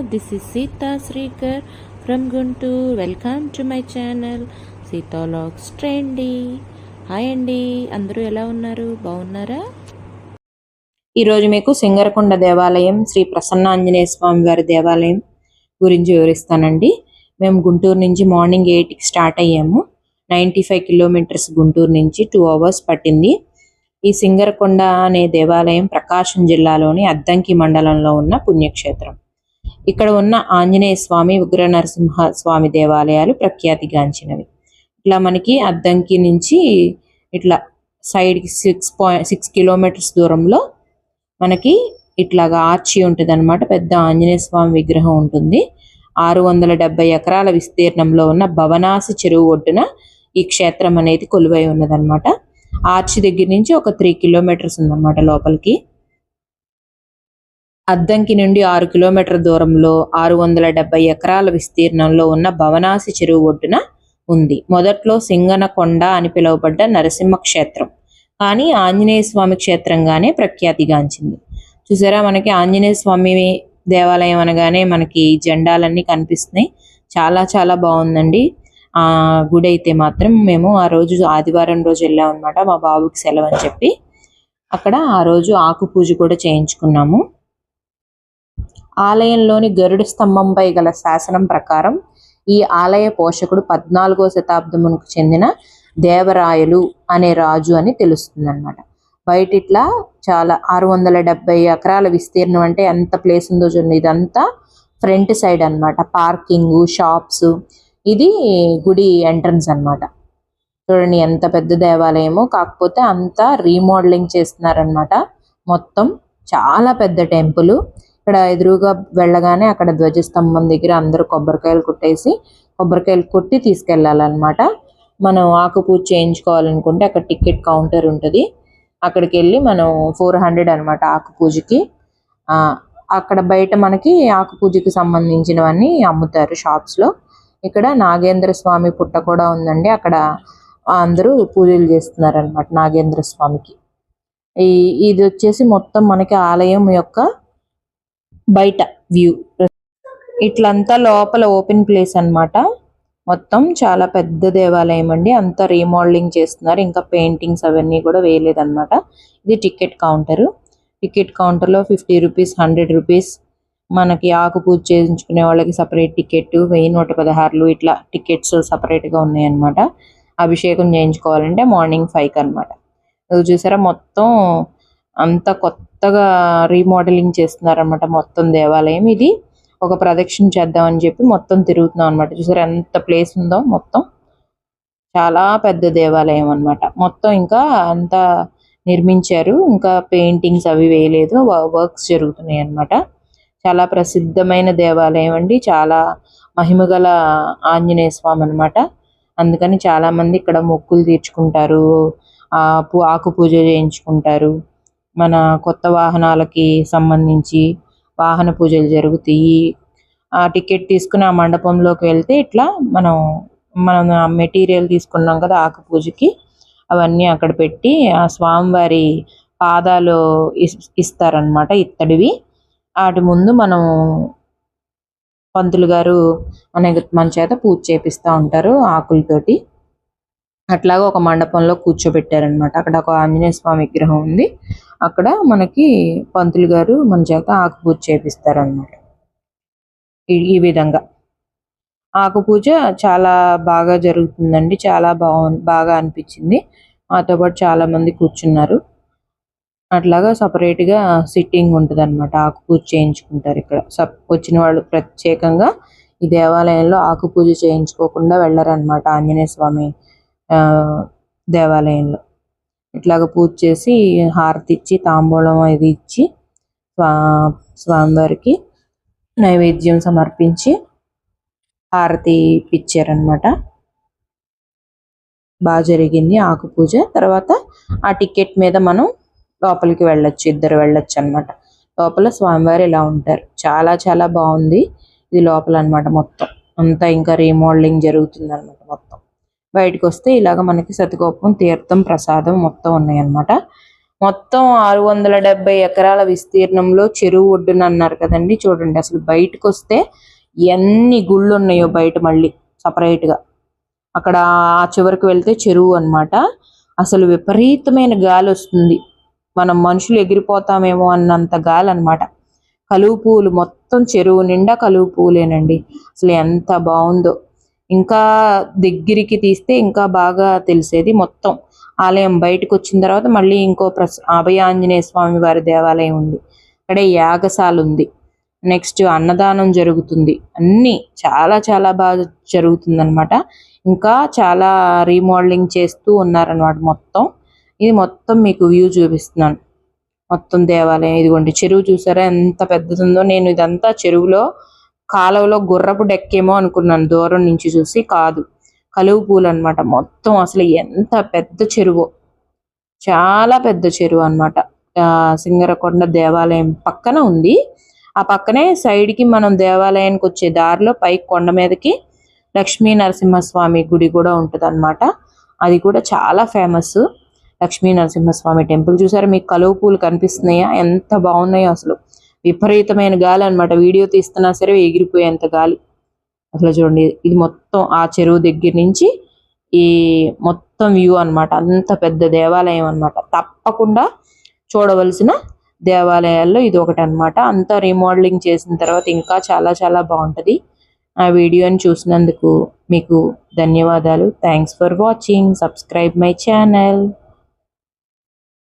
this is Sita Srikar from Guntur. Welcome to my channel Sita Vlogs Trendy. Hi అండి, అందరూ ఎలా ఉన్నారు? బాగున్నారా? ఈరోజు మీకు సింగరకొండ దేవాలయం శ్రీ ప్రసన్న ఆంజనేయ స్వామి వారి దేవాలయం గురించి వివరిస్తానండి. మేము గుంటూరు నుంచి మార్నింగ్ 8కి స్టార్ట్ అయ్యాము. 95 కిలోమీటర్స్ గుంటూరు నుంచి 2 hours పట్టింది. ఈ సింగరకొండ అనే దేవాలయం ప్రకాశం జిల్లాలోని అద్దంకి మండలంలో ఉన్న పుణ్యక్షేత్రం. ఇక్కడ ఉన్న ఆంజనేయ స్వామి, ఉగ్ర నరసింహ స్వామి దేవాలయాలు ప్రఖ్యాతిగాంచినవి. ఇట్లా మనకి అద్దంకి నుంచి ఇట్లా సైడ్కి 6 కిలోమీటర్స్ దూరంలో మనకి ఇట్లాగా ఆర్చి ఉంటుంది అనమాట. పెద్ద ఆంజనేయ స్వామి విగ్రహం ఉంటుంది. 670 ఎకరాల విస్తీర్ణంలో ఉన్న భవనాసి చెరువు ఒడ్డున ఈ క్షేత్రం అనేది కొలువై ఉన్నదన్నమాట. ఆర్చి దగ్గర నుంచి ఒక 3 కిలోమీటర్స్ ఉందన్నమాట లోపలికి. అద్దంకి నుండి 6 కిలోమీటర్ల దూరంలో 670 ఎకరాల విస్తీర్ణంలో ఉన్న భవనాసి చెరువు ఒడ్డున ఉంది. మొదట్లో సింగనకొండ అని పిలువబడ్డ నరసింహ క్షేత్రం, కానీ ఆంజనేయ స్వామి క్షేత్రంగానే ప్రఖ్యాతిగాంచింది. చూసారా, మనకి ఆంజనేయ స్వామి దేవాలయం అనగానే మనకి జెండాలన్నీ కనిపిస్తున్నాయి. చాలా చాలా బాగుందండి ఆ గుడి అయితే మాత్రం. మేము ఆ రోజు ఆదివారం రోజు వెళ్ళాం అనమాట, మా బాబుకి సెలవు అని చెప్పి. అక్కడ ఆ రోజు ఆకు పూజ కూడా చేయించుకున్నాము. ఆలయంలోని గరుడ స్తంభంపై గల శాసనం ప్రకారం ఈ ఆలయ పోషకుడు 14వ శతాబ్దమునకు చెందిన దేవరాయలు అనే రాజు అని తెలుస్తుంది అనమాట. బయట ఇట్లా చాలా 670 ఎకరాల విస్తీర్ణం అంటే ఎంత ప్లేస్ ఉందో చూడండి. ఇదంతా ఫ్రంట్ సైడ్ అనమాట, పార్కింగ్, షాప్స్. ఇది గుడి ఎంట్రన్స్ అనమాట. చూడండి ఎంత పెద్ద దేవాలయమో, కాకపోతే అంతా రీమోడలింగ్ చేస్తున్నారనమాట. మొత్తం చాలా పెద్ద టెంపుల్. ఇక్కడ ఎదురుగా వెళ్ళగానే అక్కడ ధ్వజస్తంభం దగ్గర అందరూ కొబ్బరికాయలు కొట్టి తీసుకెళ్లాలన్నమాట. మనం ఆకు పూజ చేయించుకోవాలనుకుంటే అక్కడ టికెట్ కౌంటర్ ఉంటుంది. అక్కడికి వెళ్ళి మనం 400 అనమాట ఆకు పూజకి. అక్కడ బయట మనకి ఆకు పూజకి సంబంధించినవన్నీ అమ్ముతారు షాప్స్లో. ఇక్కడ నాగేంద్ర స్వామి పుట్ట కూడా ఉందండి. అక్కడ అందరూ పూజలు చేస్తున్నారు అనమాట నాగేంద్ర స్వామికి. ఇది వచ్చేసి మొత్తం మనకి ఆలయం యొక్క బయట వ్యూ. ఇట్లంతా లోపల ఓపెన్ ప్లేస్ అన్నమాట. మొత్తం చాలా పెద్ద దేవాలయం అండి. అంతా రీమోడలింగ్ చేస్తున్నారు, ఇంకా పెయింటింగ్స్ అవన్నీ కూడా వేయలేదన్నమాట. ఇది టికెట్ కౌంటరు. టికెట్ కౌంటర్లో 50 రూపీస్, 100 రూపీస్. మనకి ఆకు పూజ చేయించుకునే వాళ్ళకి సపరేట్ టికెట్, 1116 ఇట్లా టికెట్స్ సపరేట్గా ఉన్నాయన్నమాట. అభిషేకం చేయించుకోవాలంటే మార్నింగ్ 5కి అనమాట. చూసారా, మొత్తం అంతా కొత్తగా రీమోడలింగ్ చేస్తున్నారనమాట మొత్తం దేవాలయం. ఇది ఒక ప్రదక్షిణ చేద్దామని చెప్పి మొత్తం తిరుగుతున్నాం అనమాట. చూసారా ఎంత ప్లేస్ ఉందో. మొత్తం చాలా పెద్ద దేవాలయం అనమాట. మొత్తం ఇంకా అంతా నిర్మించారు, ఇంకా పెయింటింగ్స్ అవి వేయలేదు, వర్క్స్ జరుగుతున్నాయి అనమాట. చాలా ప్రసిద్ధమైన దేవాలయం అండి. చాలా మహిమగల ఆంజనేయ స్వామి అనమాట. అందుకని చాలా మంది ఇక్కడ మొక్కులు తీర్చుకుంటారు, ఆకు పూజ చేయించుకుంటారు. మన కొత్త వాహనాలకి సంబంధించి వాహన పూజలు జరుగుతాయి. ఆ టికెట్ తీసుకుని ఆ మండపంలోకి వెళ్తే ఇట్లా మనం మెటీరియల్ తీసుకున్నాం కదా ఆకు పూజకి, అవన్నీ అక్కడ పెట్టి ఆ స్వామివారి పాదాలు ఇస్తారనమాట, ఇత్తడివి. వాటి ముందు మనం పంతులు గారు మన చేత పూజ చేపిస్తూ ఉంటారు ఆకులతోటి. అట్లాగా ఒక మండపంలో కూర్చోబెట్టారనమాట. అక్కడ ఒక ఆంజనేయ స్వామి విగ్రహం ఉంది. అక్కడ మనకి పంతులు గారు మన చేత ఆకు పూజ చేపిస్తారనమాట. ఈ విధంగా ఆకు పూజ చాలా బాగా జరుగుతుందండి. చాలా బాగా అనిపించింది. మాతో పాటు చాలా మంది కూర్చున్నారు. అట్లాగా సపరేట్గా సిట్టింగ్ ఉంటుంది అనమాట. ఆకు పూజ చేయించుకుంటారు ఇక్కడ. వచ్చిన వాళ్ళు ప్రత్యేకంగా ఈ దేవాలయంలో ఆకు పూజ చేయించుకోకుండా వెళ్ళరనమాట. ఆంజనేయ స్వామి దేవాలయంలో ఇట్లాగ పూజ చేసి హారతి ఇచ్చి తాంబూలం అది ఇచ్చి స్వామివారికి నైవేద్యం సమర్పించి హారతి ఇచ్చారనమాట. బాగా జరిగింది ఆకు పూజ. తర్వాత ఆ టికెట్ మీద మనం లోపలికి వెళ్ళొచ్చు, ఇద్దరు వెళ్ళొచ్చు అనమాట. లోపల స్వామివారు ఇలా ఉంటారు. చాలా చాలా బాగుంది ఇది లోపల అనమాట. మొత్తం అంతా ఇంకా రీమోడలింగ్ జరుగుతుంది అనమాట. మొత్తం బయటకు వస్తే ఇలాగ మనకి సతికోపం, తీర్థం, ప్రసాదం మొత్తం ఉన్నాయన్నమాట. మొత్తం 670 ఎకరాల విస్తీర్ణంలో చెరువు ఒడ్డున అన్నారు కదండి. చూడండి అసలు బయటకు వస్తే ఎన్ని గుళ్ళు ఉన్నాయో బయట మళ్ళీ సపరేట్ గా. అక్కడ ఆ చివరికి వెళ్తే చెరువు అన్నమాట. అసలు విపరీతమైన గాలి వస్తుంది, మనం మనుషులు ఎగిరిపోతామేమో అన్నంత గాలి అన్నమాట. కలువ పువ్వులు మొత్తం చెరువు నిండా కలువ పువ్వులేనండి. అసలు ఎంత బాగుందో. ఇంకా దగ్గరికి తీస్తే ఇంకా బాగా తెలిసేది. మొత్తం ఆలయం బయటకు వచ్చిన తర్వాత మళ్ళీ ఇంకో అభయ ఆంజనేయ స్వామి వారి దేవాలయం ఉంది. అక్కడే యాగశాల ఉంది. నెక్స్ట్ అన్నదానం జరుగుతుంది. అన్నీ చాలా చాలా బాగా జరుగుతుంది అనమాట. ఇంకా చాలా రీమోడలింగ్ చేస్తూ ఉన్నారనమాట మొత్తం. ఇది మొత్తం మీకు వ్యూ చూపిస్తున్నాను. మొత్తం దేవాలయం ఇదిగోండి. చెరువు చూసారా ఎంత పెద్దదుందో. నేను ఇదంతా చెరువులో కాలువలో గుర్రపు డెక్కేమో అనుకున్నాను దూరం నుంచి చూసి. కాదు, కలువ పూలు అనమాట. మొత్తం అసలు ఎంత పెద్ద చెరువు, చాలా పెద్ద చెరువు అనమాట. సింగరకొండ దేవాలయం పక్కన ఉంది. ఆ పక్కనే సైడ్ కి మనం దేవాలయానికి వచ్చే దారిలో పైకి కొండ మీదకి లక్ష్మీ నరసింహస్వామి గుడి కూడా ఉంటుంది అనమాట. అది కూడా చాలా ఫేమస్. లక్ష్మీ నరసింహస్వామి టెంపుల్ చూసారా, మీకు కలువ పూలు కనిపిస్తున్నాయా ఎంత బాగున్నాయో. అసలు విపరీతమైన గాలి అనమాట. వీడియో తీస్తున్నా సరే ఎగిరిపోయేంత గాలి. అసలు చూడండి, ఇది మొత్తం ఆ చెరువు దగ్గర నుంచి ఈ మొత్తం వ్యూ అన్నమాట. అంత పెద్ద దేవాలయం అన్నమాట. తప్పకుండా చూడవలసిన దేవాలయాల్లో ఇది ఒకటి అన్నమాట. అంతా రీమోడలింగ్ చేసిన తర్వాత ఇంకా చాలా చాలా బాగుంటది. ఆ వీడియోని చూసినందుకు మీకు ధన్యవాదాలు. Thanks for watching. Subscribe my channel.